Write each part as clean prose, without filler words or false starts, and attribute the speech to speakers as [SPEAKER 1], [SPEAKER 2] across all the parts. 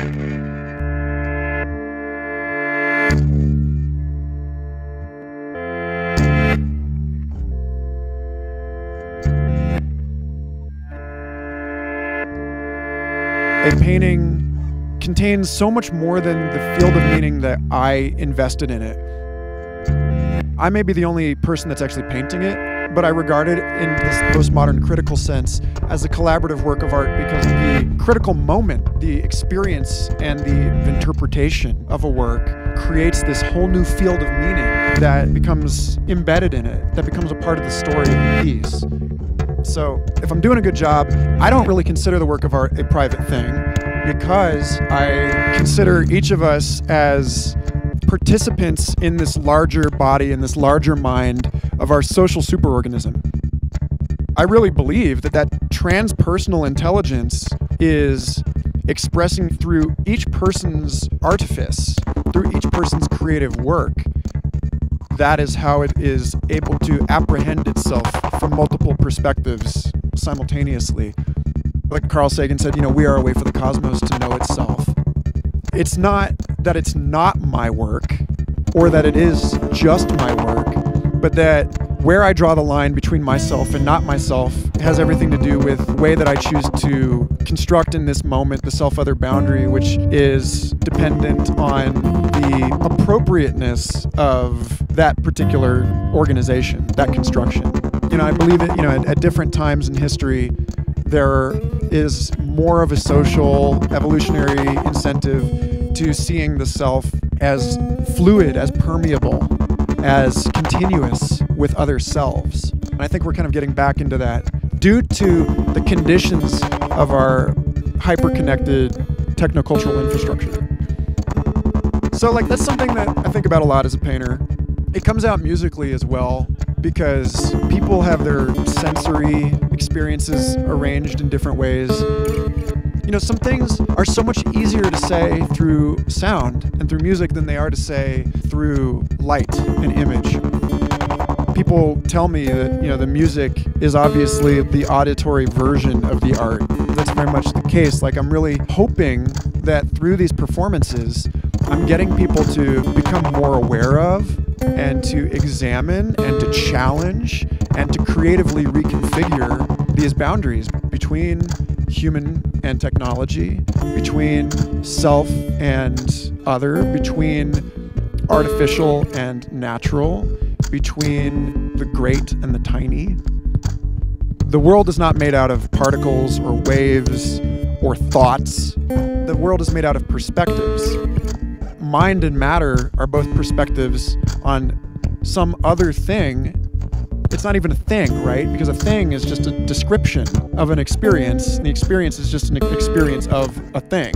[SPEAKER 1] A painting contains so much more than the field of meaning that I invested in it. I may be the only person that's actually painting it, but I regard it in this postmodern critical sense as a collaborative work of art because the critical moment, the experience and the interpretation of a work creates this whole new field of meaning that becomes embedded in it, that becomes a part of the story of the piece. So if I'm doing a good job, I don't really consider the work of art a private thing because I consider each of us as participants in this larger body, in this larger mind of our social superorganism. I really believe that transpersonal intelligence is expressing through each person's artifice, through each person's creative work. That is how it is able to apprehend itself from multiple perspectives simultaneously. Like Carl Sagan said, we are a way for the cosmos to know itself. It's not that it's not my work or that it is just my work, but that where I draw the line between myself and not myself has everything to do with the way that I choose to construct in this moment the self-other boundary, which is dependent on the appropriateness of that particular organization, that construction. I believe that, at different times in history, there is more of a social, evolutionary incentive to seeing the self as fluid, as permeable, as continuous with other selves. And I think we're kind of getting back into that due to the conditions of our hyper-connected technocultural infrastructure. So that's something that I think about a lot as a painter. It comes out musically as well because people have their sensory experiences arranged in different ways. Some things are so much easier to say through sound and through music than they are to say through light and image. People tell me that, the music is obviously the auditory version of the art. That's very much the case. I'm really hoping that through these performances, I'm getting people to become more aware of and to examine and to challenge and to creatively reconfigure these boundaries between human and technology, between self and other, between artificial and natural, between the great and the tiny. The world is not made out of particles or waves or thoughts. The world is made out of perspectives. Mind and matter are both perspectives on some other thing. It's not even a thing, right? Because a thing is just a description of an experience. And the experience is just an experience of a thing.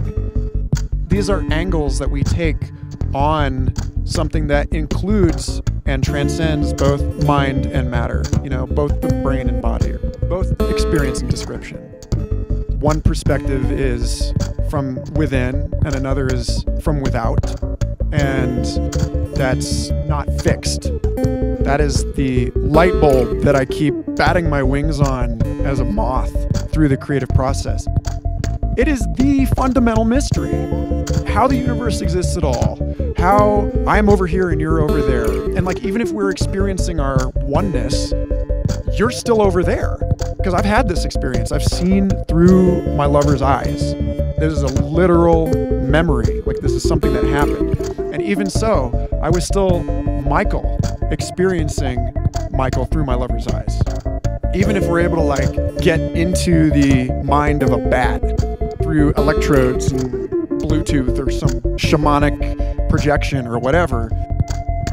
[SPEAKER 1] These are angles that we take on something that includes and transcends both mind and matter, both the brain and body, both experience and description. One perspective is from within and another is from without, and that's not fixed. That is the light bulb that I keep batting my wings on as a moth through the creative process. It is the fundamental mystery. How the universe exists at all. How I'm over here and you're over there. And even if we're experiencing our oneness, you're still over there. Because I've had this experience. I've seen through my lover's eyes. This is a literal memory. This is something that happened. And even so, I was still Michael, experiencing Michael through my lover's eyes. Even if we're able to get into the mind of a bat through electrodes and Bluetooth or some shamanic projection or whatever,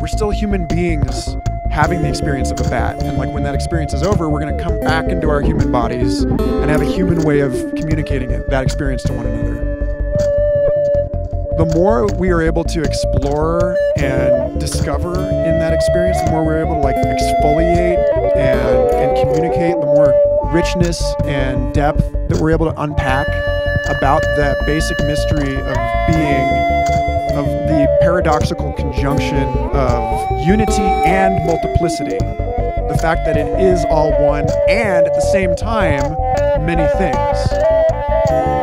[SPEAKER 1] we're still human beings having the experience of a bat. And when that experience is over, we're going to come back into our human bodies and have a human way of communicating that experience to one another. The more we are able to explore and discover in that experience, the more we're able to exfoliate and communicate, the more richness and depth that we're able to unpack about that basic mystery of being, of the paradoxical conjunction of unity and multiplicity. The fact that it is all one and at the same time, many things.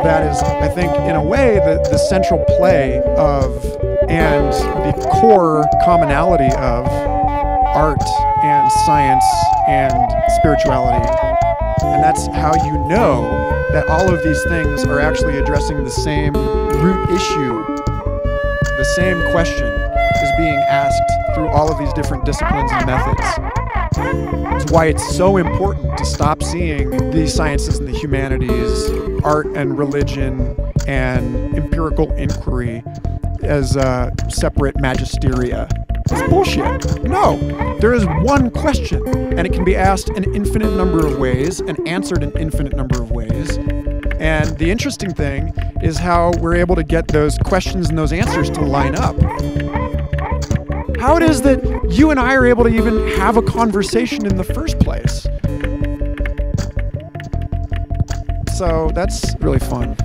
[SPEAKER 1] that is, I think, in a way, the central play of and the core commonality of art and science and spirituality. And that's how you know that all of these things are actually addressing the same root issue. The same question is being asked through all of these different disciplines and methods. It's why it's so important to stop seeing the sciences and the humanities, art and religion, and empirical inquiry as separate magisteria. It's bullshit. No, there is one question, and it can be asked an infinite number of ways and answered an infinite number of ways. And the interesting thing is how we're able to get those questions and those answers to line up. How it is that you and I are able to even have a conversation in the first place. So that's really fun.